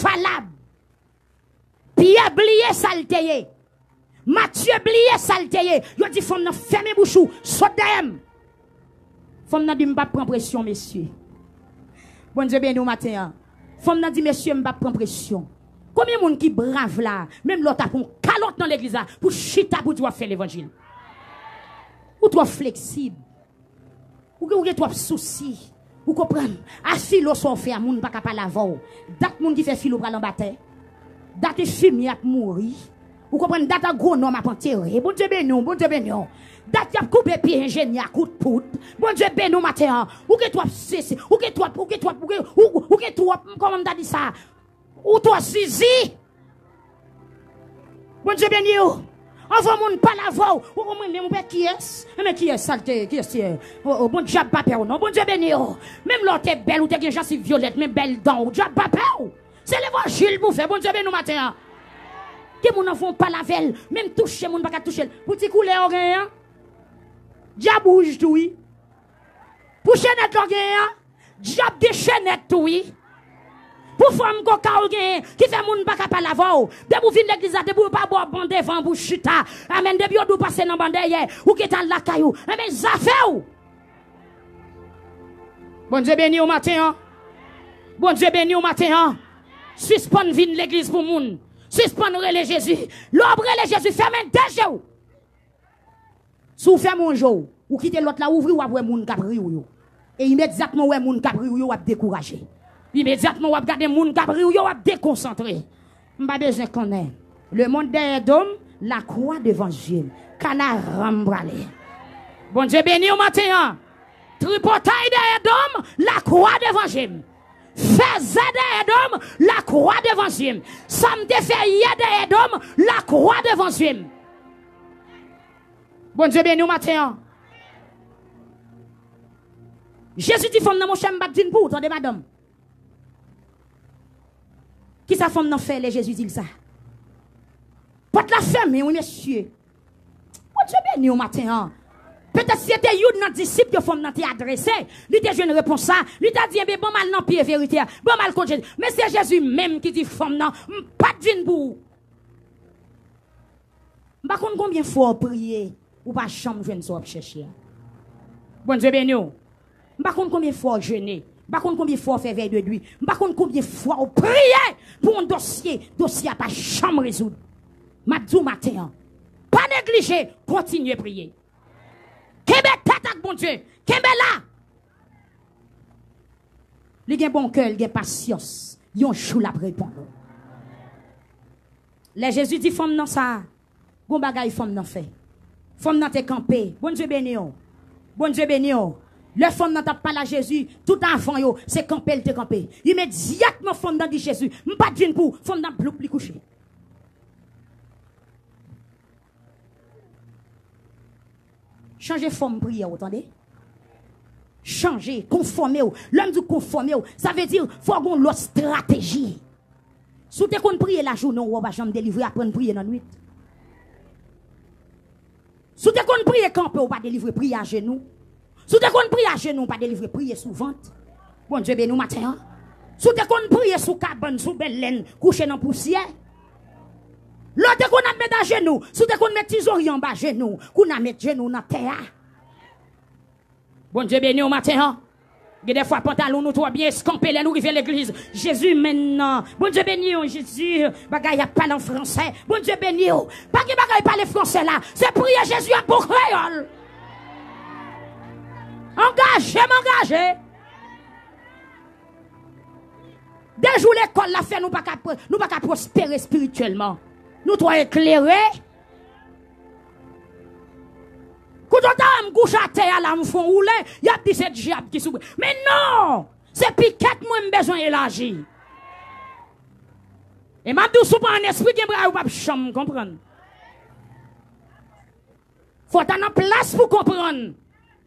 infallable. Pierre blié salteye. Matthieu blié salteye. Yo dit femme nan fermer bouchou, saute derrière. Femme nan dit m'pa prendre pression messieurs. Bon Dieu bien nous matin. Femme nan dit messieurs m'pa prendre pression. Combien de monde qui brave là, même l'autre a pour calotte dans l'église là pour chita pour toi faire l'évangile. Ou toi flexible. Ou toi souci. Ou comprendre. A philo so fait moun pas capable avant. Date moun qui fait philo pral en bataille. Date fumier a mourir. Ou comprendre date agronome a enterrer. Bon Dieu béni, bon Dieu béni. Date a couper pied ingénieur coup de poudre. Bon Dieu béni matin. Ou que toi cesse, ou que toi comment t'a dit ça? Ou toi zizi. Bon Dieu béni. Envoie moun pas la voix. Ou mon père qui est? Mais qui est saleté? Qui est? Oh, bon Dieu pas peur non. Bon Dieu béni. Même l'autre est belle ou t'es déjà si violette, mais belle dent. Dieu pas peur. C'est l'évangile pour faire. Bon Dieu béni matin. Que moun enfant pas la velle, même toucher moun pas toucher. Pour ti couler au gain. Diable bouge tout oui. Pour chaînette au gain. Diable de chaînette tout oui. Pour femme coca au gain qui fait moun pas capable la voix. De pour venir l'église de pour pas boire bon devant pour chita. Amen de bio dou passer dans bande hier ou qui dans la caillou. Amen ça fait ou. Bon Dieu béni au matin. Bon Dieu béni au matin. Suspend vin l'église pour moun. Suspendre le Jésus. L'obre le Jésus ferme deux jours. Si vous fermez un jour, ou quittez l'autre là, ouvrez ou après moun capri ou yo. Et immédiatement ou moun capri ou yo a découragé. Immédiatement ou a garder moun capri ou yo a déconcentré. M'pa besoin connaître. Le monde des d'homme, la croix d'évangile. Canard rembralé. Bon Dieu béni au matin. Tripotaille des d'homme, la croix d'évangile. Faisait des d'homme, la croix d'évangile. Samedi fait des d'homme, la croix d'évangile. Bon Dieu béni au matin. Jésus dit femme dans mon champ baptême pour attendez madame. Qui sa femme n'a fait les Jésus dit ça. Porte la ferme oui monsieur. Bon Dieu béni au matin. Peut-être si c'était une notre disciple que femme n'a été adressé, lui t'a une réponse ça, lui t'a dit bon mal non pied vérité, bon mal contre Jésus. Mais c'est Jésus même qui dit femme non, pas de pour. Par contre combien fois prier ou pas chambre jeune soit chercher. Bon Dieu béni. Par contre combien fois jeûner, par contre combien fois faire veille de nuit, par contre combien fois prier pour un dossier a pas chambre résoudre. M'a matin. Pas négliger, continuez à prier. Kembe tête bon Dieu. Kembe là. Il a bon cœur, il a patience. Yon chou la répondre. Les Jésus dit femme non ça. Bon bagay femme non fait. Femme non te campé. Bon Dieu béni. Bon Dieu béni. Le femme non t'a pas la Jésus, tout enfant yo, c'est campé il te campé. Immédiatement femme non dit Jésus, m'pas de pour femme non bloup li coucher. Changer forme prière, attendez. Changer, conformer. L'homme dit conformer, ça veut dire faut avoir l'autre stratégie. Si tu qu'on prier la journée, on va jamais délivrer apprendre prier dans la nuit. Si tu qu'on prier camper, on va délivrer prier à genoux. Si tu qu'on prier à genoux, on va délivrer prier sous ventre. Bon Dieu béni matin. Si tu qu'on prier sous cabane, sous belle laine, coucher dans poussière. L'autre qu'on a mis à genoux, si tu qu'on met tisori en bas genoux, qu'on a mis genoux dans terre. Bon Dieu béni au matin. Il y a des fois pantalon nous toi bien escampé là nous arrivons à l'église. Jésus maintenant. Bon Dieu béni Jésus. Bagay a parlé en français. Bon Dieu béni. Pas que bagay parler français là. C'est prier Jésus à pour créole. Engagé. Des jours l'école l'a fait nous pas qu'à prospérer spirituellement. Nous toi éclairés. Quand on couche à terre là, me font rouler, il y a 17 diables qui s'ouvrent. Mais non! C'est piquette moi besoin élargi. Et m'a dit sous un esprit qui est pas chambre comprendre. Faut en place pour comprendre.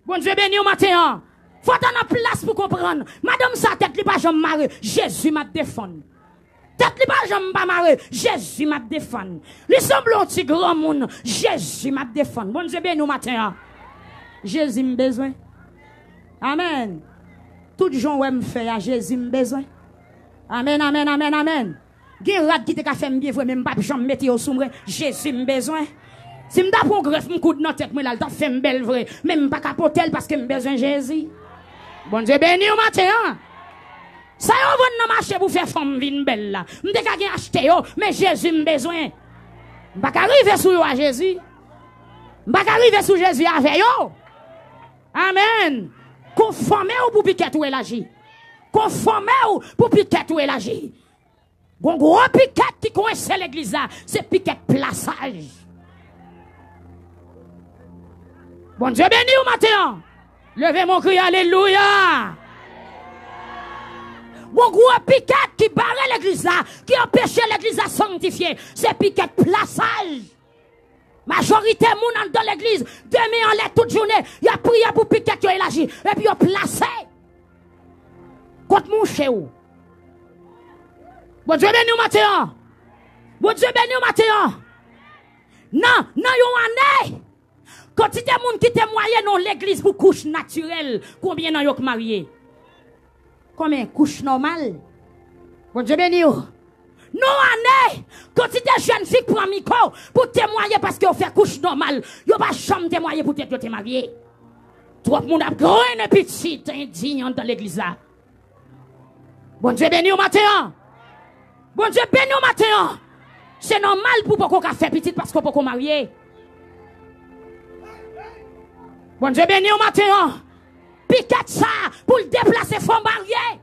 Bon Dieu béni au matin. Faut en place pour comprendre. Madame sa tête li pas jamais marre. Jésus m'a défendu. Tête li pas jamais pas marre. Jésus m'a défendu. Li semble un petit grand monde. Jésus m'a défendu. Bon Dieu béni au matin. Jésus m'a besoin. Amen. Tout gens ouais me fait à Jésus m'a besoin. Amen. Gen rat qui te ka fait bien vrai même pas jambe mettre au sous moi. Jésus me besoin. Si m'da pour greffe mon coup de dans tête moi là, t'a fait belle vrai, même pas capotel parce que me besoin Jésus. Bon Dieu béni au matin. Ça yo vinn dans marché pour faire femme vin belle là. M'te ka gen acheter yo, mais Jésus me besoin. M'pa ka arriver sou yo à Jésus. M'pa ka arriver sou Jésus avec yo. Amen. Conformez-vous pour piquet ou élargi. Conformez-vous pour piquet ou élargi. Bon gros piquet qui coince l'église là, c'est piquet plaçage. Bon Dieu béni au matin. Levez mon cri, alléluia. Bon gros piquet qui barre l'église là, qui empêche l'église à sanctifier, c'est piquet plaçage. Majorité moun dans l'église, demain en l'air toute journée, il a prié pour piquet qui élargi, et puis il a placé. Contre mon chez vous. Bon Dieu béni au matin. Bon Dieu béni au matin. Non, yon année. Quand il y a des gens qui témoignent dans l'église pour couche naturelle, combien d'en yon marié? Combien couche normale? Bon Dieu béni. Non, année. Quand il y a des jeunes filles qui prennent micro pour témoigner parce qu'ils ont fait couche normale, ils n'ont pas jamais témoigné pour être marié. Trop de monde a grand et petit indigne dans l'église là. Bon Dieu béni au matin. Bon Dieu béni au matin. C'est normal pour beaucoup qu'on fait petit parce qu'on peut marier. Bon Dieu béni au matin. Piquet ça pour le déplacer, il faut marier.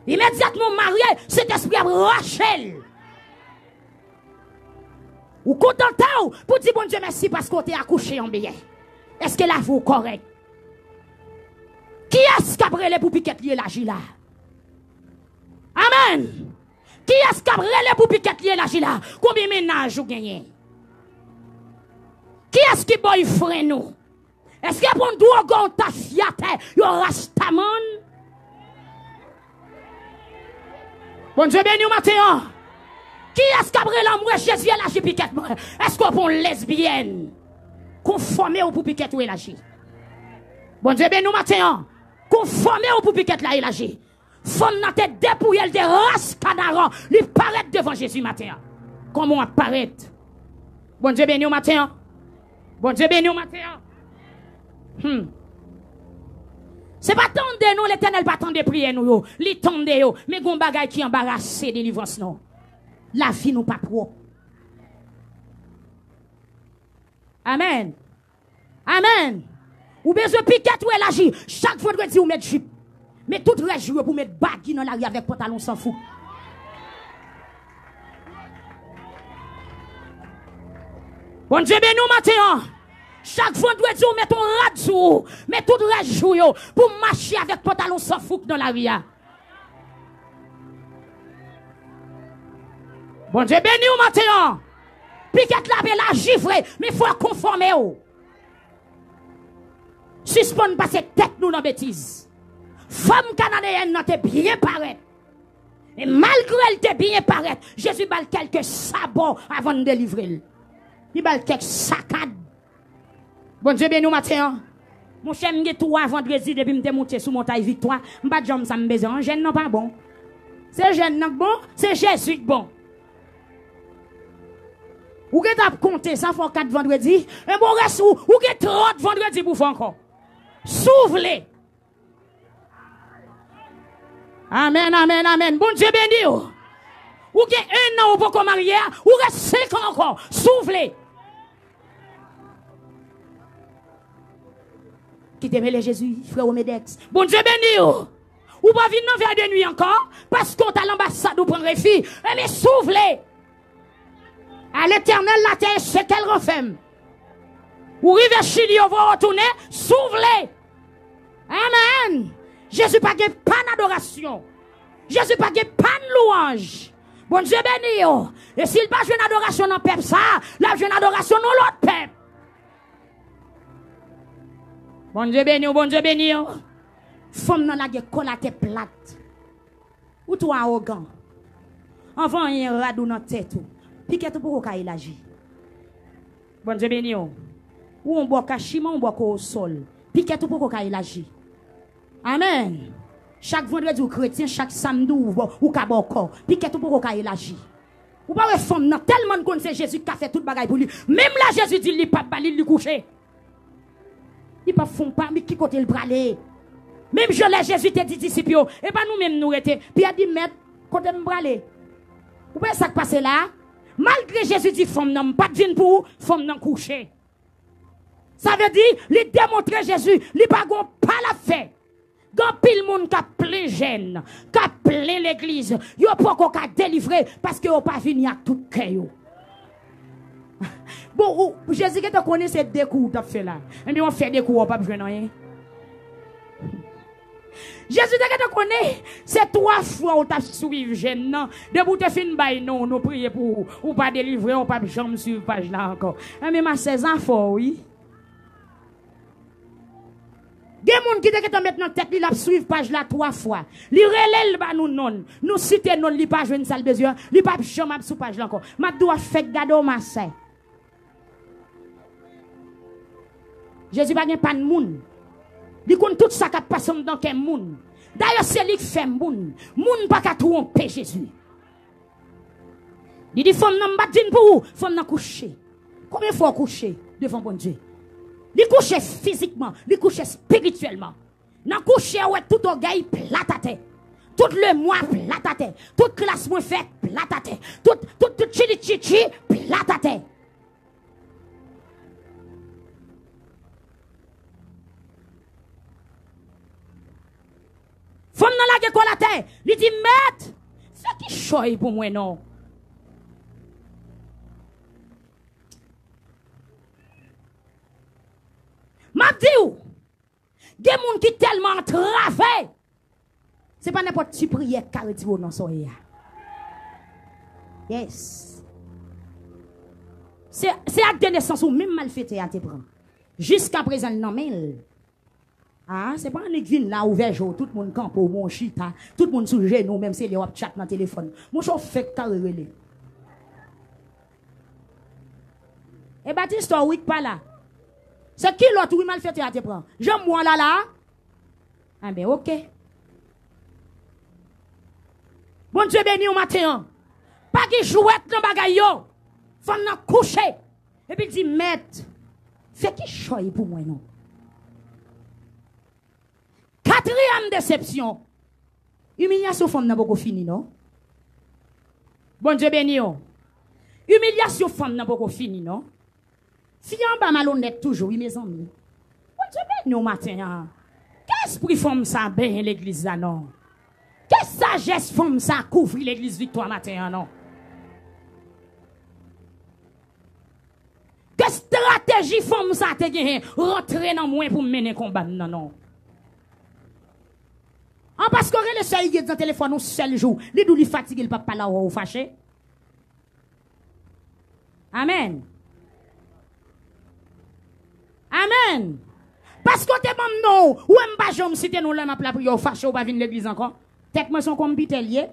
Immédiatement marié, cet esprit a Rachel. Ou content pour dire bon Dieu merci parce qu'on t'a accouché en bien. Est-ce que là vous correct? Qui est-ce qui a brûlé pour piquet lié la gila? Amen. Qui est-ce qui a brûlé pour piquet lié la gila? Combien de ménages vous gagnez? Qui est-ce qui boyfriend nous? Est-ce qu'il y a bon droit ta fiate? Yo rastamon? Bon Dieu béni au matin. Qui est-ce qui a brûlé l'amour Jésus et la piquet? Est-ce qu'on prend lesbienne? Conformé au pour piquet ou élargi? Bon Dieu béni au matin. Conformé au pour piquet la élargi. Femme n'a tête dépouillée de race canaran, lui paraît devant Jésus matin. Comment apparaît? Bon Dieu béni au matin. Bon Dieu béni au matin. C'est pas tendre nous, l'Éternel pas tendre prier nous, li tende yo, mais gon bagay qui embarrasse délivrance non. La vie nous pas propre. Amen. Amen. Ou besoin piquet ou élargi, chaque vendredi ou mettre jupe. Mais tout le reste pour mettre baggy dans la rue avec pantalon sans fou. Bon Dieu béni nous matin. Chaque vendredi on met ton radio, mais tout le reste pour marcher avec pantalon sans fou dans la rue. Bon Dieu béni au matin. Piquet la gifre, mais il faut conformer. Suspend pas cette tête nous dans bêtise. Femme canadienne n'a te bien paraître. Et malgré elle te bien paraître, Jésus bal quelques sabots avant de délivrer. Il bal quelques saccades. Bon Dieu béni au matin. Mon cher m'ge 3 vendredi depuis m'te monter sous montagne victoire, m'pas jam ça m'besoin, jeune non pas bon. C'est jeune non bon, c'est Jésus bon. Ou que t'as compté ça faut 4 vendredi, et bon reste ou que 30 vendredi pour faire encore. Soufflez. Amen, amen, amen. Bon Dieu béni. Ou que 1 an pour qu'on marie, ou reste 5 ans encore. Soufflez. Qui t'aimait Jésus, frère Omedex. Bon Dieu béni. Ou pas venir dans vers de nuit encore, parce qu'on t'a l'ambassade ou prendre fille. Mais soufflez. À l'éternel, la terre, c'est qu'elle refait. Ou rive Chili, on va retourner, soufflez. Amen. Jésus pas de pan d'adoration. Jésus pas de pan de louange. Bon Dieu béni. Et s'il pas une adoration dans le peuple, ça, là, une adoration dans l'autre peuple. Bon Dieu béni, bon Dieu béni. Femme dans la gueule, collatée plate. Ou toi arrogant. Enfant, il y a un radou dans la tête. Piquet pour qu'on aille agir. Bon Dieu béni. Ou on boit cachiment, on boit au sol. Piquet pour qu'on aille agir. Amen. Chaque vendredi ou chrétien, chaque samedi ou kabon corps. Puis qu'est-ce pour qu'on élargir. Ou pas femme nan tellement qu'on c'est Jésus qui a fait toute bagaille pour lui. Même là Jésus dit il pas bali lui coucher. Il pas font pas mais qui côté le bralé. Même je l'ai Jésus te dit disciples et pas nous même nous était. Puis il a dit maître côté me bralé. Ou pas ça qui passe là. Malgré Jésus dit femme nan pas de pour femme nan coucher. Ça veut dire lui démontrer Jésus, lui pas gon pas la fait. Quand pile monde qui a plein jeune, qui a plein l'église, yo pas qu'on a délivré parce que yo pas venu à tout cœur. Bon, Jésus qui te connaît ces deux coups t'as fait là. Et bien on fait des coups on pas besoin rien. Jésus te connaît, c'est 3 fois où t'as suivi jeune non, de pour te fin bail non, nous prier pour ou pas délivrer, on pas jamais suivre page là encore. Et même à 16 ans fort oui. Des gens qui te mettent dans tête, ils suivent page là 3 fois. Li relève ba nous non. Nous citer non, li pas joine salle besoin, li pas jamais sous page là encore. Ma doit fait gado masse. Jésus pas gen pas de moun. Li kon tout ça qui passe dans quel moun. D'ailleurs c'est lui qui fait moun. Moun pas ka tromper Jésus. Il dit faut nan ba din pour faut nan coucher. Combien fois coucher devant bon Dieu? Li couche physiquement, li couche spirituellement. Nan couche ouais tout orgueil plataté. Tout le mois plataté. Toute classe moins fait plataté. Tout chili chichi plataté. Femme nan la ge la terre, li dit maître, c'est qui choy pour moi non. M'a dit ou, des gens qui tellement entravé, c'est pas n'importe qui prière carré dans son ya. Yes. C'est acte de naissance ou même mal fait à te prendre. Jusqu'à présent, non mais ah, c'est pas un église là ouvert jour, tout le monde campe au mon chita, tout le monde sous genou, même si les wap chat dans le téléphone. Mon chauffeur fait carré relé. Et Baptiste, oui, pas là. C'est qui l'autre oui mal fait à te prendre? J'aime moi là. Ah ben ok. Bon Dieu béni au matin. Pas qui jouette dans bagaille yo. Faut nan coucher. Et puis il dit maître, fais qui choy pour moi non. 4e déception. Humiliation femme n'a pas fini non. Bon Dieu béni yo. Humiliation femme n'a pas fini non. Fiant ba malhonnête toujours, oui, mes amis. Bon Dieu béni au matin. Qu'est-ce que femme ça ben l'église là non? Quelle sagesse femme ça couvre l'église Victoire matin non? Quelle stratégie femme ça te gagné rentrer dans moi pour mener combat non non? En parce que le seul qui est dans le téléphone un seul jour, les dou li fatigué le papa là ou fâché. Amen. Amen. Parce que t'es bon non, ou m'pa jom si t'es nous là m'a pla prière fâché ou pas venir l'église encore. Tête moi son comme bitelier.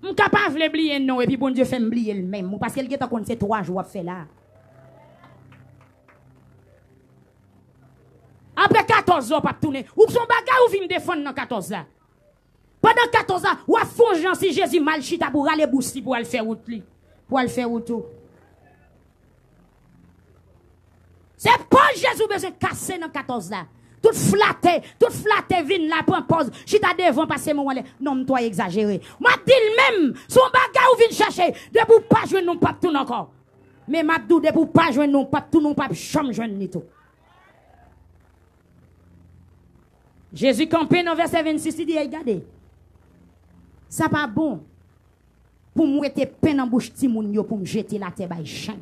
M'capable oublier non et puis bon Dieu fait m'oublier le même parce qu'elle est compte c'est 3 jours à faire là. Après 14 ans pas tourner, ou son bagage ou vinn défendre dans 14 ans. Pendant 14 ans, ou a fond Jean si Jésus mal chita pour aller boussi pour aller faire route li. Pour aller faire route. C'est pas Jésus besoin casser dans 14 ans. Tout flatté, vin là, prend pause. Chita devant passer mon aller. Non, toi exagéré. M'a dit même, son bagage ou vin chercher, de pour pas jouer non pas tout encore. Mais m'a dit de pour pas jouer non pas tout non pas chambre jeune ni tout. Jésus campé dans verset 26, il dit, regardez, ça pas bon pour me mettre peine en bouche ti moun yo pour me jeter la terre by chan.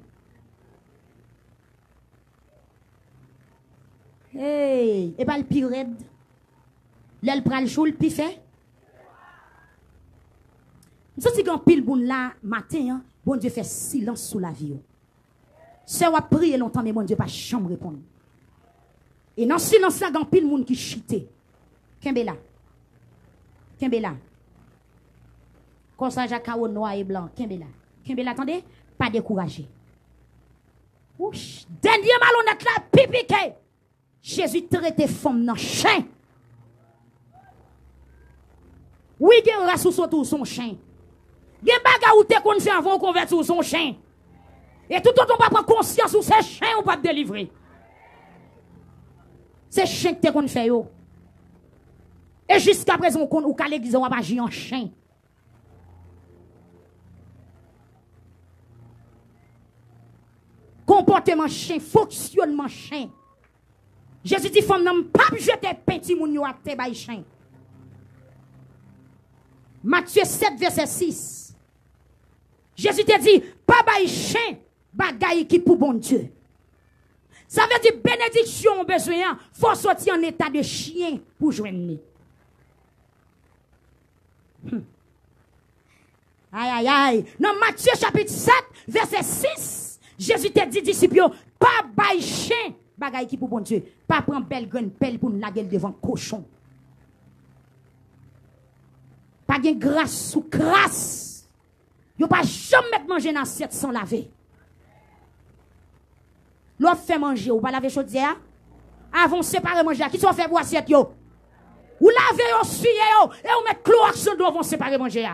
Hey, et pas le pire raide. L'elle prend le chou, le pire fait. Ça c'est quand pile boun là matin, hein, bon Dieu fait silence sous la vie. C'est ou prier longtemps mais bon Dieu pas chambre répondre. Et dans silence là quand pile moun qui chité. Kembela. Kembela. Comme ça, Jacques noir et blanc. Kembela. Kembela, attendez. Pas découragé. Ouch. Dernier malhonnête là, pipiqué. Jésus traitait femme dans chien. Oui, il y a sous son chien. Il y a des bagages où tu es connu avant de convertir son chien. Et tout autant on pas prendre conscience où ces chiens ou pas te délivrer. C'est chien que tu es fait. Et jusqu'à présent, on a l'église, on va agir en chien. Comportement chien, fonctionnement chien. Jésus dit, femme n'a pas jeter petit moun yo à te bay chien. Matthieu 7, verset 6. Jésus te dit, pas bay chien, bagay qui pour bon Dieu. Ça veut dire bénédiction besoin, faut sortir en état de chien pour joindre. Aïe, aïe, aïe. Dans Matthieu chapitre 7, verset 6, Jésus te dit, disciples, pas bay chien, bagay qui pour bon Dieu. Pas prendre belle graine pelle pour nous laguer devant cochon. Pas de grâce sous grâce. Yo pas jamais mettre manger dans assiette sans laver. L'on fait manger, ou pas laver chaudière. Avant séparer manger, qui sont fait pour assiette yo? Ou laver yo, suyer yo, et ou mettre cloaque sur le vont séparer manger.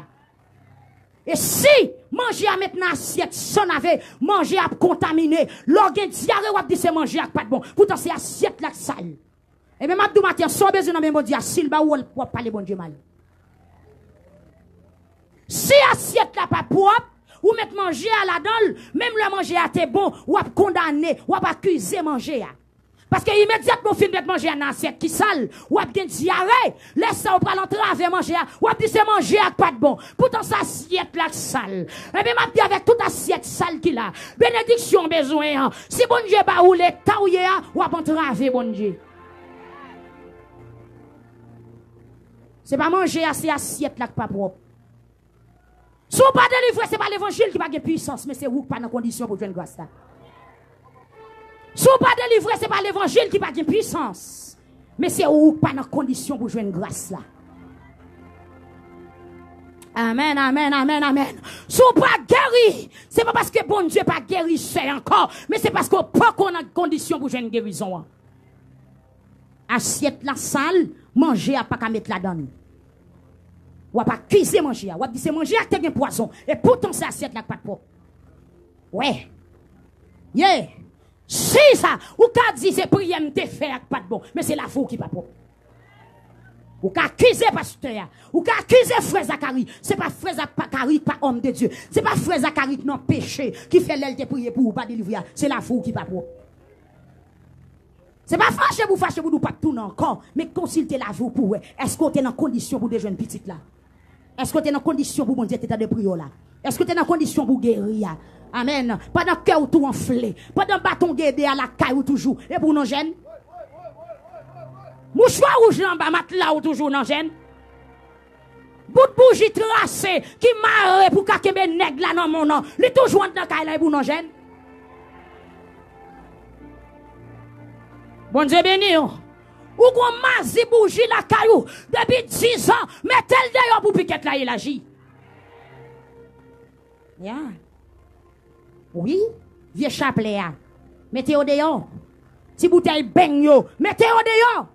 Et si manger à mettre dans assiette sans laver, manger à contaminer, l'organe diarrhée ou a dit c'est manger à pas de bon. Pourtant c'est assiette la sale. Et même abdou matin, sans besoin dans même dire s'il ba ou parler bon Dieu mal. Si assiette là pas propre, ou mettre manger à la dalle, même le manger à t'es bon, ou à condamner, ou à accuser manger à. Parce que immédiatement fin de manger à assiette qui sale, ou à bien diarrhée, laisse ça ou pas l'entrave manger à, ou à dire c'est manger à pas de bon. Pourtant ça assiette là sale. Et bien m'a dit avec toute assiette sale qu'il a, bénédiction besoin. Si bon Dieu ba ou l'état ou ya, ou à entraver bon Dieu. C'est pas manger à ces assiettes là pas propre. Si vous pas délivré, ce n'est pas l'évangile qui n'a pas de puissance, mais c'est vous qui pas dans condition pour jouer une grâce là. Si vous pas délivré, ce n'est pas l'évangile qui n'a pas de puissance, mais c'est vous qui pas dans condition pour jouer une grâce là. Amen, amen, amen, amen. Si vous pas guéri, ce n'est pas parce que bon Dieu pas guéri c'est encore, mais c'est parce qu'on pas qu'on a condition pour jouer une guérison. Assiette la salle, manger à pas qu'à mettre la donne. Ou pas cuisiner manger, ou dit c'est manger à te gen poisson et pourtant c'est assiette là pas de propre. Ouais. Yeah. Si ça, ou ka dit c'est prière m'te faire pas de bon, mais c'est la fou qui pas propre. Ou ka accuser pasteur, ou ka accuser frère Zacharie, c'est pas frère Zacharie pas homme de Dieu, c'est pas frère Zacharie qui non péché qui fait l'aile de prier pour ou pas délivrer, c'est la fou qui pas propre. C'est pas fâché pour nous pas tout encore, mais consultez la vous pour est-ce qu'on est dans condition pour des jeunes petites là? Est-ce que tu es dans condition pour mon Dieu t'état de prière là? Est-ce que tu es dans condition pour guérir? Amen. Pas dans cœur tout enflé, pas dans bâton guédé à la caille ou toujours et pour nos jeunes. Mouchoir rouge en bas matelas ou toujours non jeunes. Bout de bougie tracée qui marre pour kakembe nèg là dans mon nom. Li toujours dans caille là pour nos jeunes. Bon Dieu béni. Ou qu'on mazi bougie la caillou depuis 10 ans, mettez-le d'ailleurs pour piquet là il agit. Yeah. Oui, vieux chapelet là. Mettez-le dehors. Si bouteille baigne yo, mettez-le dehors.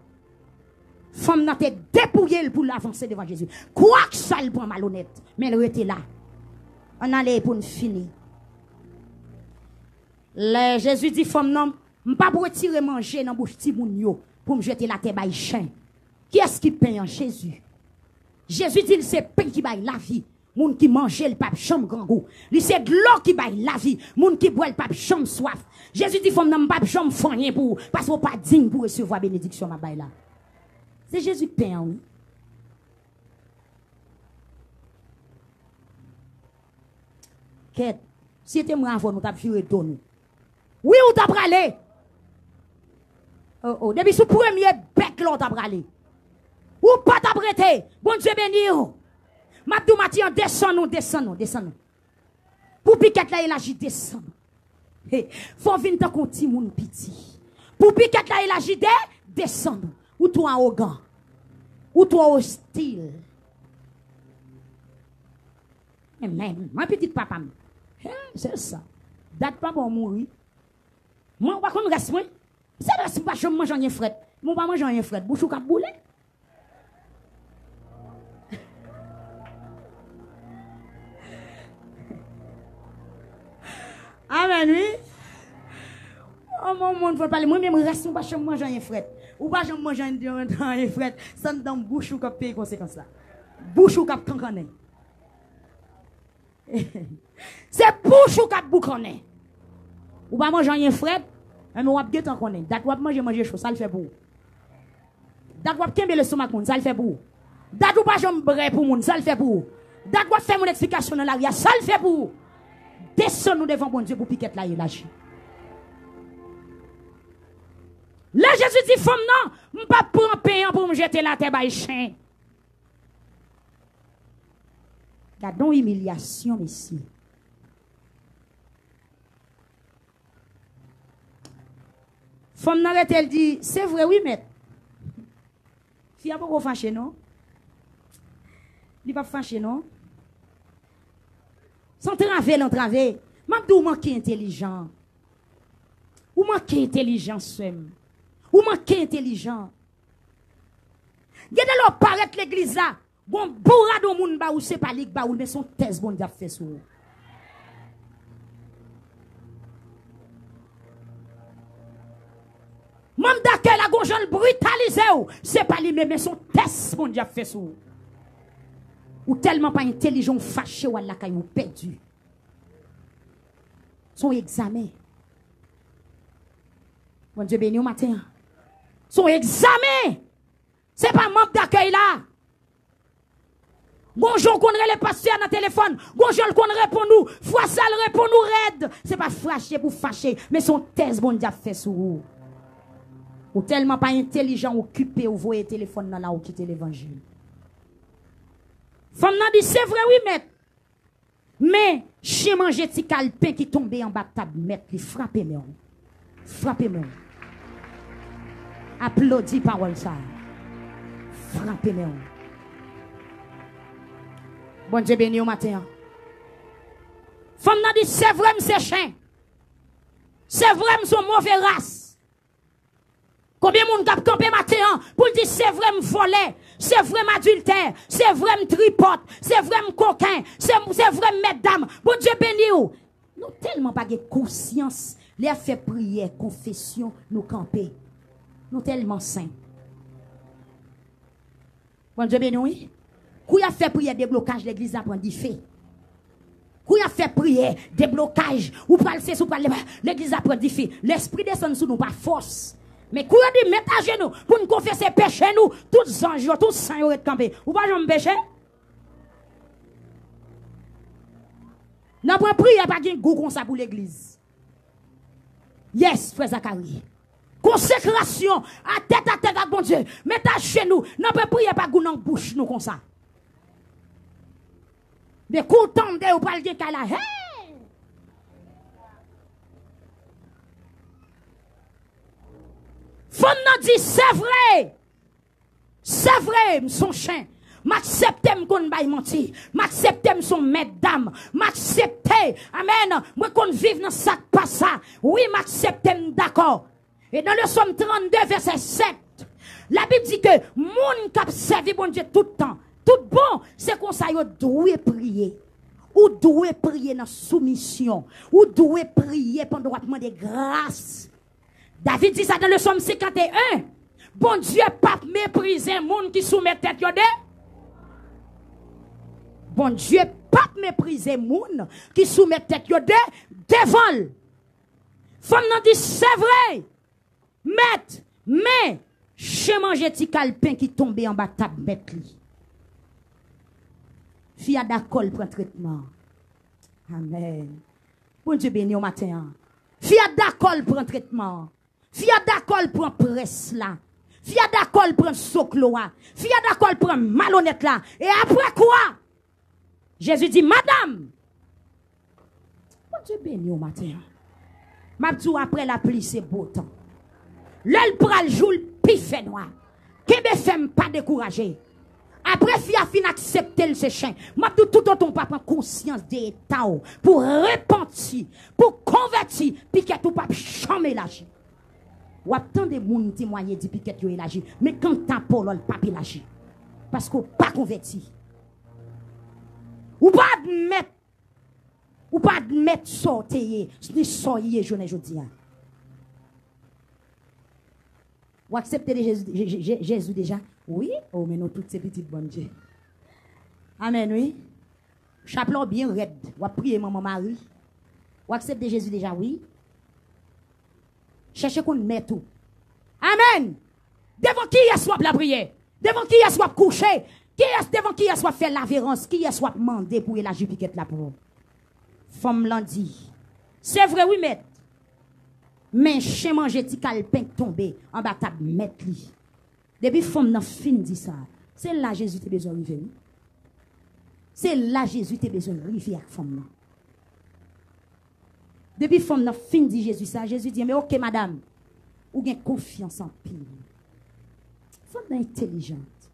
Femme n'a été dépouillée pour l'avancer devant Jésus. Quoi que ça le prend malhonnête, mais elle était là. On allait pour nous finir. Jésus dit femme non, m'pas pour retirer manger dans bouche ti moun yo. Pour me jeter la terre by chien. Qui est-ce qui paye en Jésus? Jésus dit c'est pain qui baille la vie. Moun qui mange le pape chambre grand goût. Lui c'est de l'eau qui baille la vie. Moun qui boit le pape chambre soif. Jésus dit faut n'am pape chambre fanien pour parce qu'on pas digne pour recevoir bénédiction ma baille là. C'est Jésus qui paye oui. Quête. Si c'était moi avant nous t'a firé donner. Oui ou t'a bralé. Oh, depuis ce premier bec là, t'as bralé. Ou pas t'as prêté. Bon Dieu béni. Mabdou Mathieu, descend. Pour piquet là, il agit, descend. Faut venir t'en compter mon petit. Pour piquet là, il agit, descend. Ou toi arrogant. Ou toi hostile. Même, ma petite papa. C'est ça. Date pas pour mourir. Moi, on va comme reste, moi. C'est là, si pas je mange rien fret. Mon pas manger rien fret. Bouchou cap boule. Amen, oui. Oh, mon monde, faut parler. Moi-même, reste pas je mange rien fret. Ou pas je mange rien fret. Ça dans bouchou cap paye conséquence là. Bouchou cap cancané. C'est bouchou cap boucané. Ou pas manger rien fret. Mais on va bien t'en connaître. Dat ou manger chaud, ça le fait pour. Dat ou kembe le stomac moun, ça le fait pour. Dat ou pas jambe bré pour moun, ça le fait pour. Dat ou faire mon explication dans l'arrière, ça le fait pour. Descends nous devant bon Dieu pour piquet là et lâcher. Là Jésus dit femme non, m'pas prendre payant pour me jeter la terre by chien. Gardons humiliation ici. Femme n'arrête, elle dit, c'est vrai, oui, maître. Fille a pas fâché, non? Il pas fâché, non? Sans traver, l'entraver. M'abdou manque intelligent. Ou manque intelligence, ou manque intelligent. Gade l'on paraît l'église là. Bon, bourrado moun ba ou c'est pas lik ba ou, mais son thèse bon diap fait sou. Même d'accueil la gonjol brutalisé ou, c'est pas lui mais son thèse bon diap fait sou. Ou tellement pas intelligent, fâché ou la caille ou perdu. Son examen. Bon Dieu béni au matin. Son examen. C'est pas manque d'accueil là. Bonjour qu'on le pasteur dans le téléphone. Bonjour qu'on répond nous. Fois ça le répond nous raide. C'est pas fâché pour fâcher, mais son thèse bon Dieu fait sur vous. Ou tellement pas intelligent, occupé, ou voyez téléphone dans là ou quitter l'évangile. Femme n'a dit c'est vrai oui maître. Mais chez manger ti calpin qui tombe en bas de table maître, il frappe moi. Frappez-moi. Applaudis parole ça. Frappez-moi. Bon Dieu béni au matin. Femme n'a dit c'est vrai c'est chien. C'est vrai son mauvais race. Combien de monde cap campé matin pour dire c'est vrai voler, c'est vrai adultère, c'est vrai tripote, c'est vrai coquin, c'est vrai mesdames. Bon Dieu béni ou. Nous tellement pas de conscience, les fait prière, confession, nous camper. Nous tellement saints. Bon Dieu béni oui. Qui a fait prière déblocage l'église a prend du fait. Qui a fait prière déblocage ou pas le ou pas l'église a prend du fait. L'esprit descend sous nous par force. Mais qui a dit mettre à genoux pour nous confesser péché nous, tous anges, tous saints sont campés. Ou pas jamais péché? N'a pas prière pas de goût comme ça pour l'église. Yes, frère Zacharie. Consécration à tête avec bon Dieu. Mettez à genoux. N'a pas prière pas goût dans bouche nous comme ça. Mais content de ou pas le dire là. Hey! Femme n'a dit c'est vrai. C'est vrai, son chien. M'accepte qu'on baille menti. M'accepte son mesdames. M'accepte. Amen. Moi qu'on vive dans ça pas ça. Oui, m'accepte d'accord. Et dans le Somme 32 verset 7, la Bible dit que moun k'ap servi bon Dieu tout le temps. Tout bon, c'est qu'on ça yo doit prier. Ou doit prier dans soumission. Ou doit prier pendant qu'on demander grâce. David dit ça dans le Somme 51. Bon Dieu pas mépriser moun qui soumet tête yo de. Bon Dieu pas mépriser moun qui soumet tête yo de devant. Femme nan dit c'est vrai. Mais chez manger ti calpin qui tombe en bas table mettre li. Fille d'accord prend traitement. Amen. Bon Dieu béni au matin. Fille d'accord prend traitement. Fille d'accord prend presse là. Fille d'accord prend socloa. Fille d'accord prend malhonnête là. Et après quoi? Jésus dit madame. Bon Dieu béni au matin. M'a dit après la pluie c'est beau temps. L'elle pral jour pif noir. Kebe femme pas découragé. Après, fille a fin accepter le chien. M'a tout autant pas prendre conscience des états pour repentir, pour convertir, puis que tout pas jamais lâcher. Ou tant de monde témoigner dit piquet yo élargi, mais quand ta parole pas élargi parce qu'on pas converti. Ou pas admettre sortir ni sortir journée jodi. Ou accepter Jésus déjà? Oui, oh mais nous toutes ces petites bonnes Dieu. Amen, oui. Chapeau bien raide. Ou prier maman Marie. Ou accepter Jésus déjà? Oui. Cherchez qu'on met tout. Amen. Devant qui est soit la prière? Devant qui est soit coucher? Devant qui est soit faire l'avérance? Qui est soit demander pour la jupiquette là pour? Femme l'en dit. C'est vrai, oui, maître. Mais chez manger ti calpin tombé en bas table mettre li. Depuis femme nan fin dit ça. C'est là Jésus te besoin de venir. C'est là Jésus te besoin de rivière femme nan. Depuis femme nan fin dit Jésus ça, Jésus dit mais OK madame, ou gen confiance en pile. Femme nan intelligente.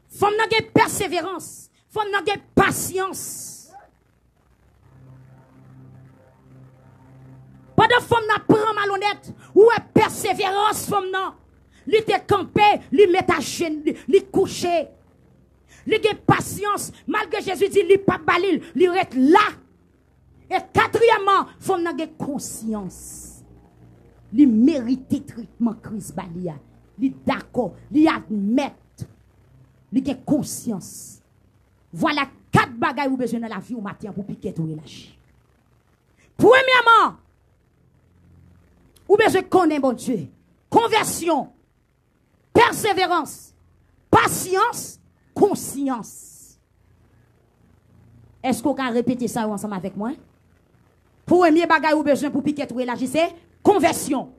Femme nan gen persévérance, femme nan gen patience. Pendant femme n'a prend malhonnête, ou est persévérance femme nan, li te campé, li met à chaîne, li couché. Li gen patience, malgré Jésus dit li pas balil, li reste là. Et quatrièmement, femme n'a gen conscience. Li mérite traitement crise balia. Li d'accord, li admet. Li gen conscience. Voilà 4 bagages ou besoin dans la vie au matin pour piquer tout relâcher. Premièrement, ou besoin connaître bon Dieu. Conversion, persévérance, patience, conscience. Est-ce qu'on peut répéter ça ensemble avec moi? Premier bagage ou besoin pour piquer tout relâcher, c'est conversion.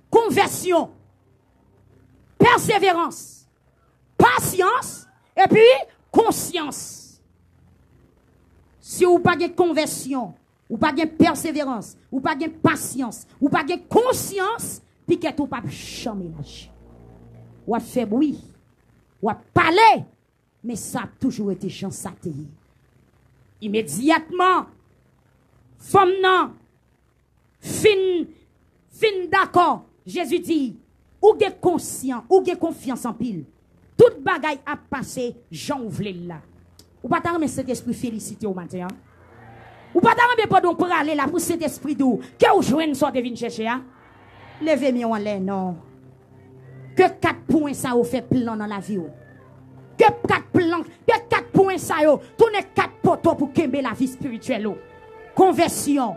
Conversion, persévérance, patience et puis conscience. Si vous n'avez pas de conversion, ou pas de persévérance, ou pas de patience, ou pas de conscience, puis que tout pas jamais lâcher. Ou a fait bruit, ou a parlé, mais ça a toujours été chance à te. Immédiatement, femme nan, fin d'accord, Jésus dit, ou de conscient, ou de confiance en pile. Toute bagaille a passé, Jean ouvre là. Ou pas t'arrêter cet esprit félicité au matin. Ou pas t'arrêter pardon pour aller là pour cet esprit d'où que vous jouez une sorte de vin chercher. Levez-moi en l'air, non. Que 4 points ça vous fait plan dans la vie. Que 4 plans, que 4 points ça vous tournez 4 poteaux pour kembe la vie spirituelle. Conversion,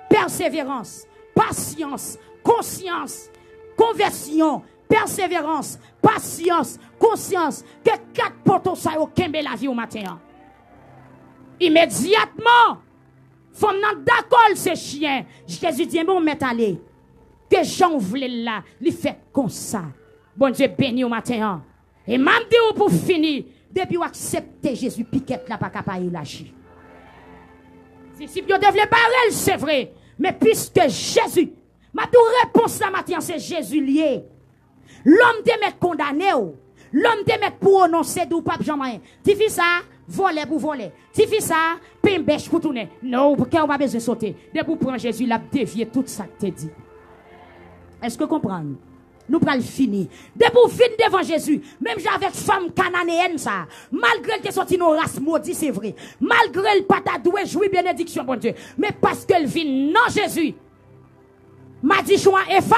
persévérance, patience, conscience, conversion, persévérance, patience, conscience. Que 4 poteaux ça vous kembe la vie au matin. Immédiatement, faut nan d'accord ce chien. Jésus dit bon met aller. Que Jean voulait là, il fait comme ça. Bon Dieu béni au matin. Et même dit pour finir, depuis accepter Jésus piquette là pas capable lâcher. Si vous devez parler, c'est vrai, mais puisque Jésus, ma réponse là matin c'est Jésus lié. L'homme te met condamné, l'homme te met prononcé d'où pape Jean-Marie. Tu fais ça, voler pour voler. Tu fais ça, pembèche pour tourner. Non, pour qu'on va besoin de sauter. Dès pour prendre Jésus, il a dévié tout ça que tu dit. Est-ce que vous comprenez? Nous prenons fini. Dès pour finir devant Jésus, même avec femme cananéenne, ça, malgré qu'elle sorti nos races maudites, c'est vrai. Malgré le pata doué, jouir bénédiction, bon Dieu. Mais parce qu'elle vit non Jésus, m'a dit choix effa.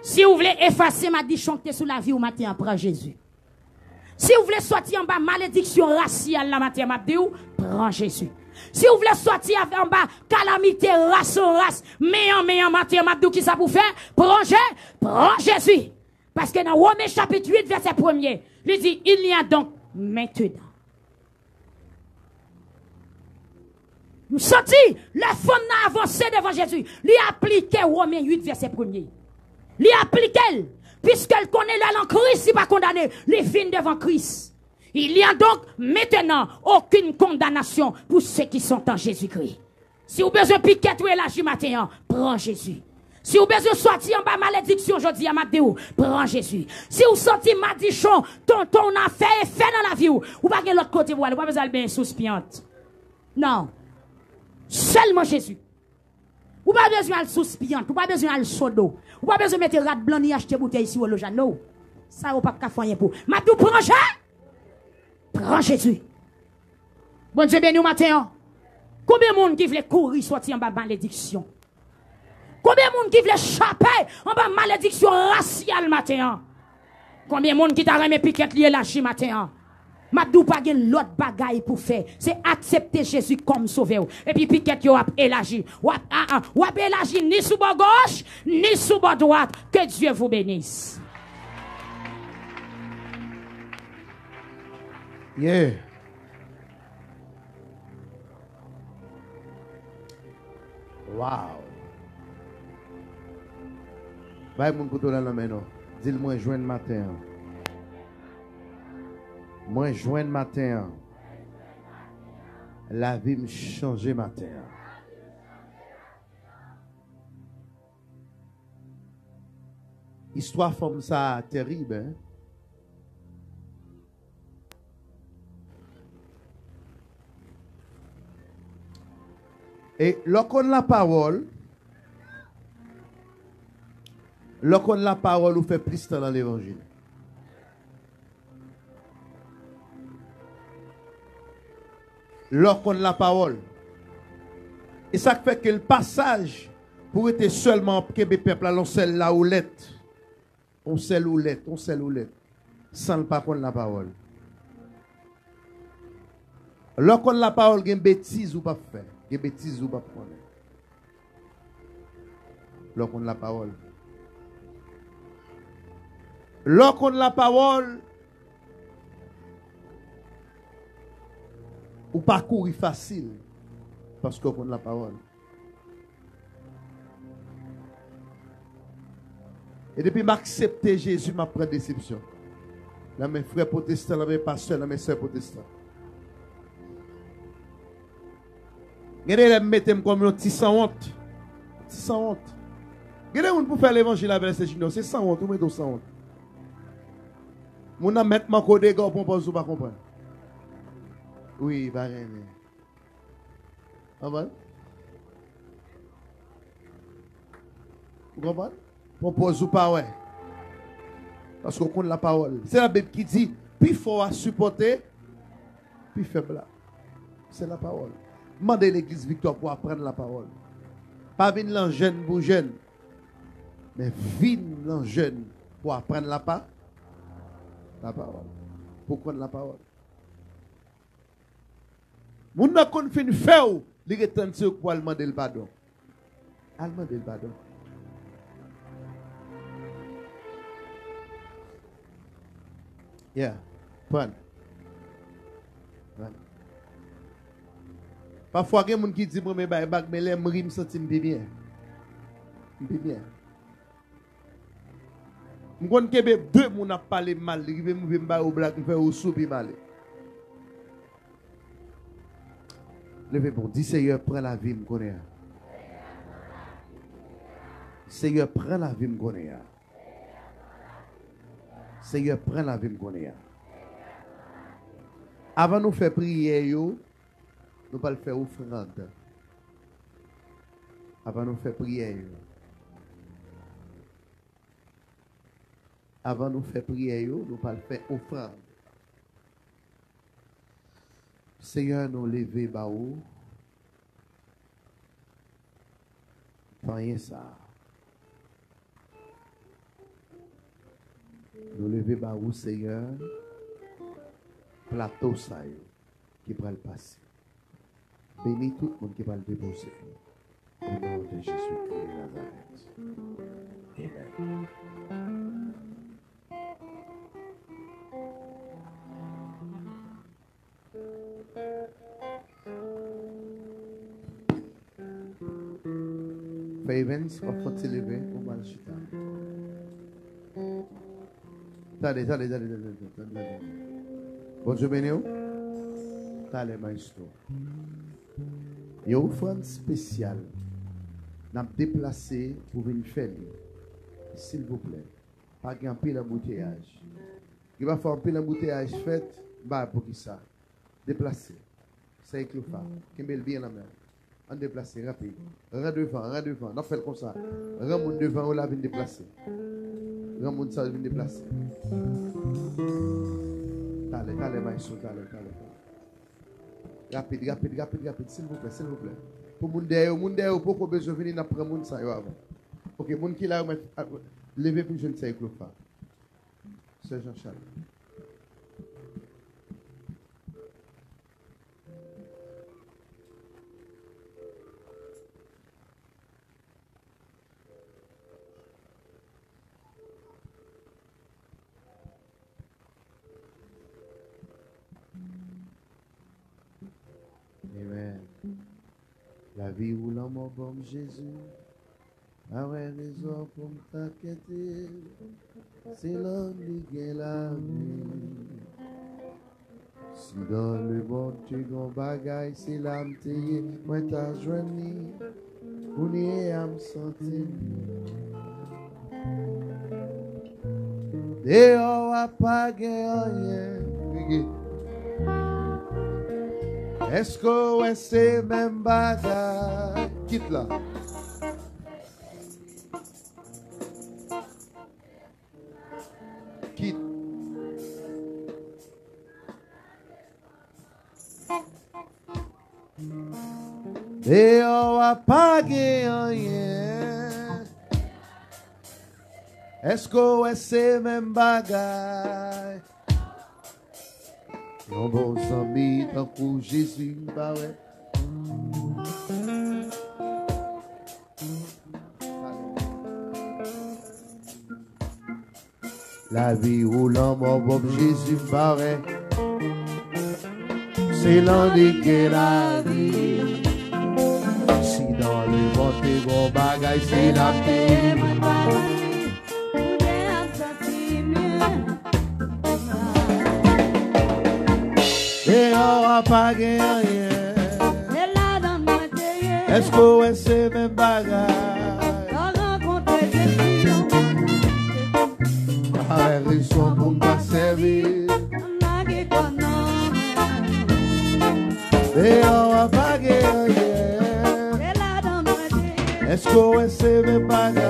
Si vous voulez effacer ma dit chanter sous la vie au matin, prends Jésus. Si vous voulez sortir en bas malédiction raciale la matin, prends Jésus. Si vous voulez sortir en bas calamité race en race, mais matin, qui ça pour faire? Prends Jésus. Parce que dans Romains chapitre 8 verset 1er, il dit il y a donc maintenant. Nous sortis, la femme n'a avancé devant Jésus. Il a appliqué Romains 8 verset 1er. Il a appliqué, puisqu'elle connaît la langue Christ, il n'est pas condamné. Il vient devant Christ. Il y a donc maintenant aucune condamnation pour ceux qui sont en Jésus-Christ. Si vous avez besoin de piquer tout la matin, prends Jésus. Si vous avez besoin de sortir en bas malédiction aujourd'hui à Mathéo, prends Jésus. Si vous sortez madichon, ton affaire est fait dans la vie, ou pas de l'autre côté, vous n'avez pas besoin de bien souspiante. Non. Seulement Jésus. Ou pas besoin de souspiant, ou pas besoin de sodo, ou pas besoin de mettre rat blanc ni acheter bouteille ici au loja. Non. Ça ou pas qu'à faire pour. M'a tout prends Jésus. Bon Dieu béni au matin. Combien de monde qui veut courir sortir en bas malédiction? Combien de monde qui veut échapper en bas malédiction raciale matin? Combien de monde qui t'a remis piquette lié la chi matin? Mabdou pas gen l'autre bagaille pour faire, c'est accepter Jésus comme sauveur. Et puis piquette yo ap élargi. Ou ap élargi ni sous bord gauche, ni sous bord droite. Que Dieu vous bénisse. Yeah. Wow. Bye mon couteau dans la main non. Dis-le-moi joindre matin. Moi joindre matin. La vie me changer matin. Histoire comme ça terrible hein? Et lorsqu'on la parole, on fait plus dans l'évangile. Lorsqu'on la parole. Et ça fait que le passage pour être seulement que le peuple on sait la houlette. On sait l'oulette, sans le pas qu'on la parole. Lorsqu'on la parole, il y a une bêtise ou pas faire. Des bêtises ou pas prendre. Lorsqu'on la parole. Lorsqu'on la parole, ou parcours facile parce qu'on la parole. Et depuis m'accepter Jésus, m'a pris déception. Là mes frères protestants, là mes pasteurs, là mes sœurs protestants. Regardez, mettez-moi comme un petit sans honte. Petit sans honte. Regardez, pour faire l'évangile avec ces gens, c'est sans honte, ou mettez sans honte. Mon a mettre ma code gars pour pas pas comprendre. Oui, va rien. Ah bon? Vous comprenez? Propose ou pas ouais. Parce qu'on connaît la parole. C'est la Bible qui dit, plus fort à supporter, plus faible. C'est la parole. Demandez l'église Victoire pour apprendre la parole. Pas venir jeune pour jeune, mais venir jeune pour apprendre la parole. Pour connaître la parole. Moun n'a qu'on fin faire, il retentit pour demander le pardon. Demander le pardon. Yeah, prends. Parfois, il y a des gens qui disent, mais les me me sentir bien. Bien. Je connais que deux personnes qui parlé mal, qui me faire au black, me faire au soupi mal. Levez bon, dis Seigneur, prends la vie, me connais. Seigneur, prends la vie, me connais. Seigneur, prends la vie, me connais. Avant de faire prier, nous allons faire offrande. Avant de faire prier. Avant de faire prier, nous allons faire offrande. Seigneur, nous lever baou. Rien ça. Nous lever baou, Seigneur. Plateau ça qui va le passer. Bénis tout le monde qui va le déposer. Au nom de Jésus-Christ de Nazareth. Amen. Favens, faut-il lever ou mal chita? Allez. Bonjour, Bénéo. Allez, maestro. Il y a une offrande spéciale. Nous avons déplacé pour venir faire. S'il vous plaît. Pas qu'il y ait un peu d'embouteillage. Il va faire un peu d'embouteillage fait. Bah, pour qui ça? Déplacer. C'est avec le phare. Qui met le bien la main. On déplace, rapide. Rends devant. On fait comme ça. Rends mon devant, on la vient déplacer. Rends mon ça, vient déplacer. Allez, maïsou, allez. Rapide, s'il vous plaît. Pour mon derrière, pour qu'on besoin de venir après mon ça avant. Ok, mon qui là, levez plus jeune, c'est le pas. C'est Jean-Charles. Amen. La vie ou la mort comme Jésus. Ah ouais, raison pour t'inquiéter. C'est l'homme qui est la vie. Si dans le monde tu gon bagaille, c'est l'âme t'ayé. Moi t'as joigné. Ou n'y à me sentir. Dehors à pas rien. Est-ce que c'est même bagaille? Quitte là. Quitte. Et on va pas rien. Est-ce que c'est même bagaille? Yon bon ami tant pour Jésus, bah ouais. La vie ou l'amour, bon Jésus, bah ouais. C'est l'indiquer la vie. Si dans le ventre, bon bagaille, c'est la vie. Et on va pas gagner. Est-ce que c'est même bagarre? Ils sont pour me servir. Et on va pas gagner. Est-ce que c'est même bagarre?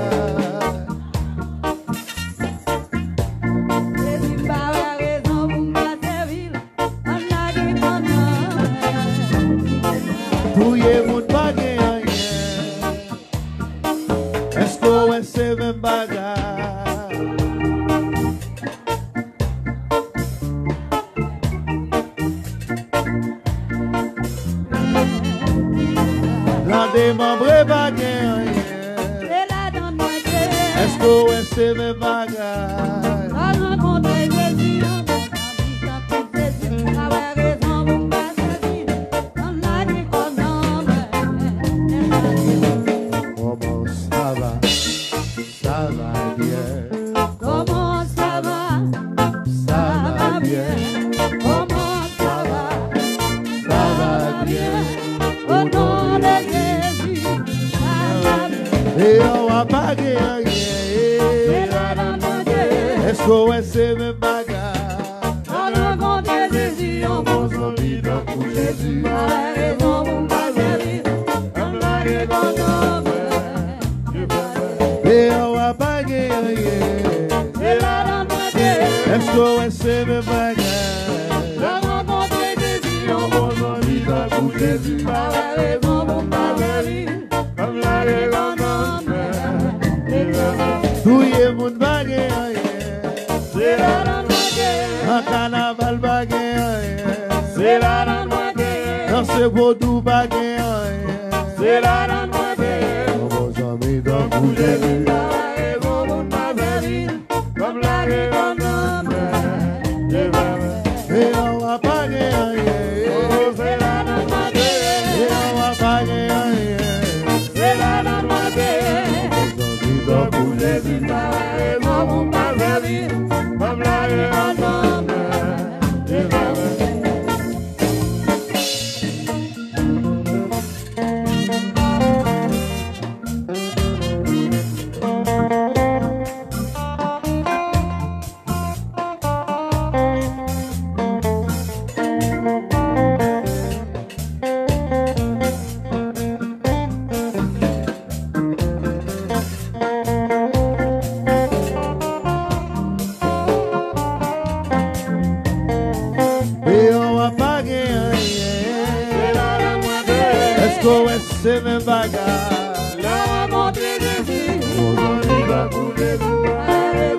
qu'on c'est même bagarre. La rencontre Jésus, on va couler,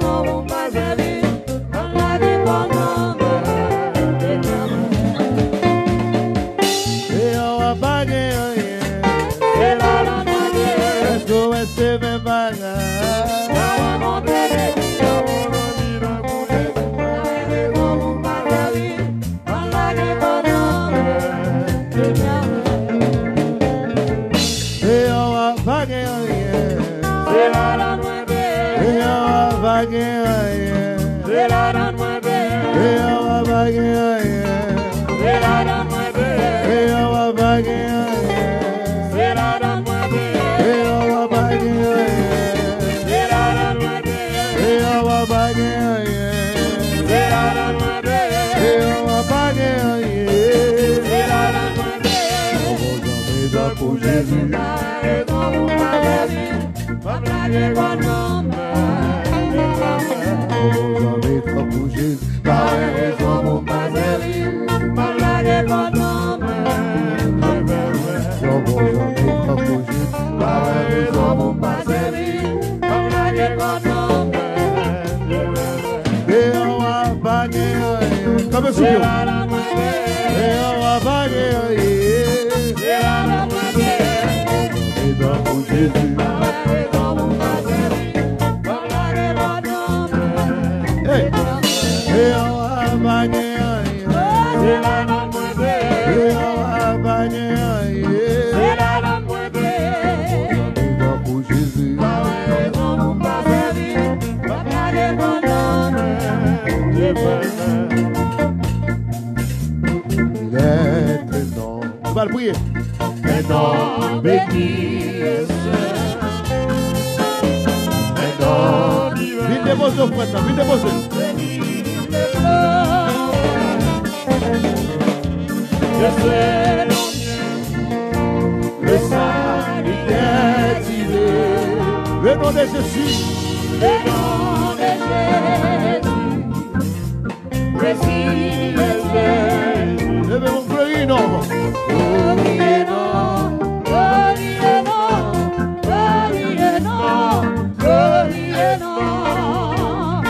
on va servir, on va dépendre. Et on va pas gagner. C'est la rencontre, Est-ce qu'on c'est même bagarre? la rencontre Jésus, on va couler, on va servir, on va dépendre. Et on va pas gagner. C'est la rencontre, Et on va pas gagner. c'est la rencontre, Et on va pas gagner. c'est la rencontre, Et on va pas gagner. c'est la rencontre, Et on va pas gagner. c'est la rencontre, Et on va pas gagner. c'est la rencontre, Et on va pas gagner. c'est la rencontre. Pour Jésus. Pour Jésus. Par raison, mon et on va pas gagner. Comme un soupir. Et on va pas gagner. Pour Jésus. Hey. Et on va pas gagner. Et on va pas gagner. Pour Jésus. Il est énorme. On va le prier. Énorme, béni est énorme. Vite déposer au frère, vite déposer. Le salut est tiré. Le nom de Jésus. Levez mon frère, non. Glorie et non. Glorie et non. Glorie et non.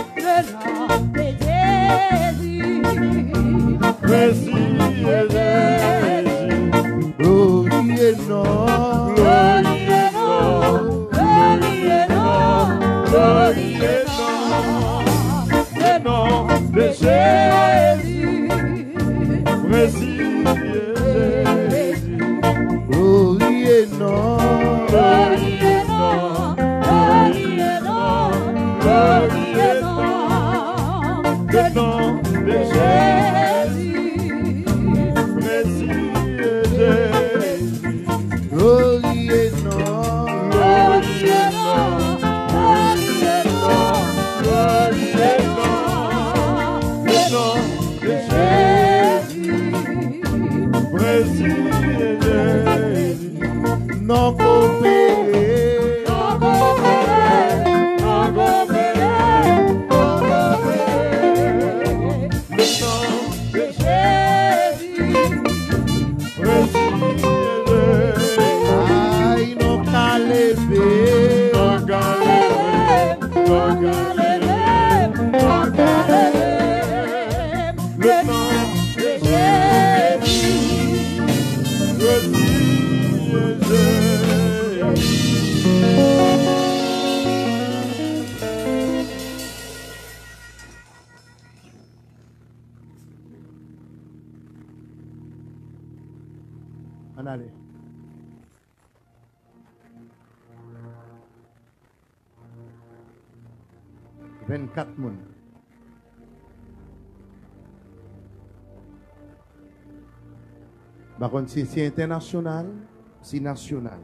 Non coupé. Aïe, non calébé. On allait. « 24 moun. Par contre, si c'est international, c'est national.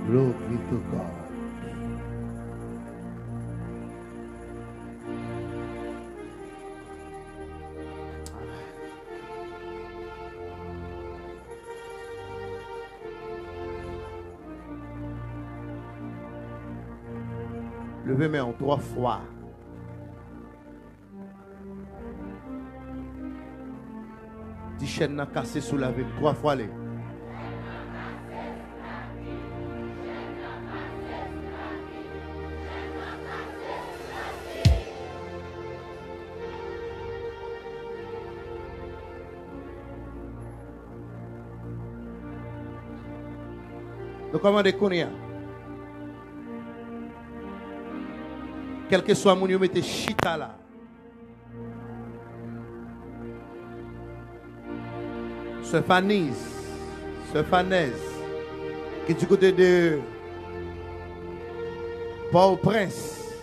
Glory to God. Levez mes mains 3 fois. Ti chaîne n'a cassé sous la ville 3 fois les. Donc comment déconner? Quel que soit mon mettez chita là. Ce Fanise, ce Fanaise, qui est du côté de Port-au-Prince,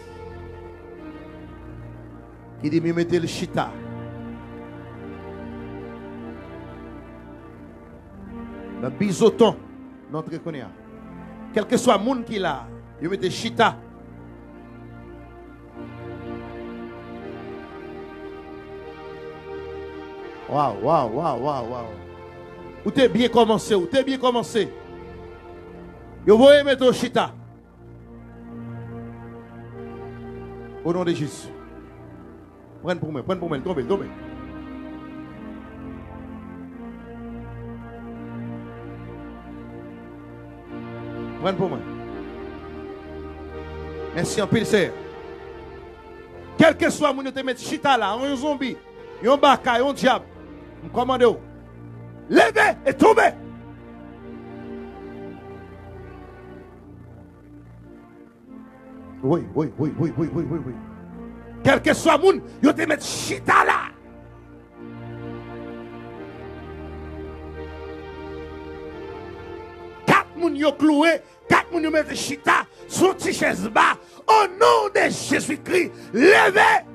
qui dit me mettez le chita. Le bisoton, notre connaît. Quel que soit le monde qui l'a, il mettez chita. Waouh. Ou t'es bien commencé, Vous voyez mettre au chita. Au nom de Jésus. Prends pour moi, tombez. Prends pour moi. Merci en pile, c'est. Quel que soit mon te mettre chita là, un zombie, un baka, un diable. Je commande. Levez et tombez. Oui. Quel que soit le monde, vous te mettez chita là. Quatre moun yo cloué, 4 moun yo mettez chita sur ti chaise bas. Au nom de Jésus-Christ, levez.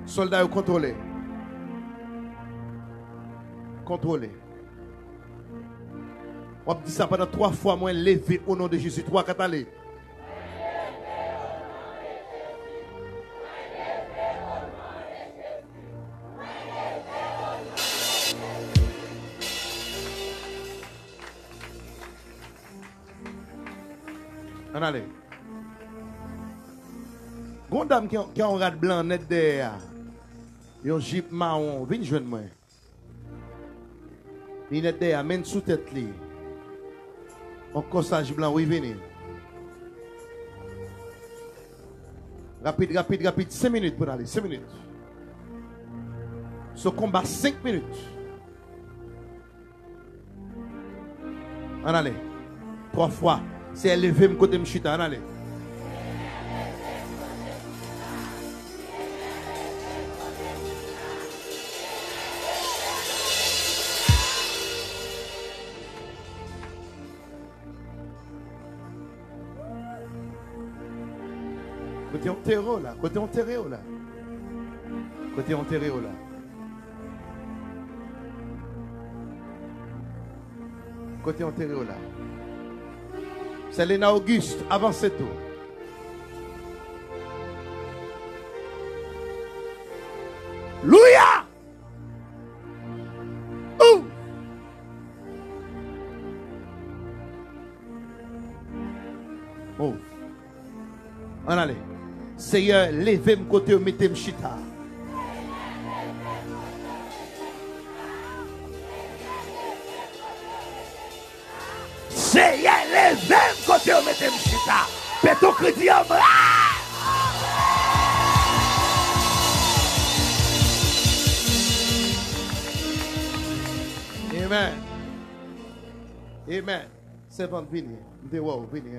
Soldats, contrôlez. On dit ça pendant 3 fois, moins levé au nom de Jésus. 3, 4, allez. On allez. Grande dame qui a un rat blanc net derrière. Yon jeep marron, viens joindre moi. Il est derrière, main sous tête li. Un corsage blanc, oui, venez. Rapide. 5 minutes pour aller, 5 minutes. Ce combat, 5 minutes. On allez. 3 fois. C'est élevé, me côté m'chita, on allez. Côté enterré là. C'est Léna Auguste, avancez tout. Louia! Ouh! Oh! On allait. Seigneur, levez-moi côté, mettez-moi chita. Seigneur, levez-moi côté, mettez-moi chita. Péto crédit en bras. Amen. C'est bon, venez. Wow, venez.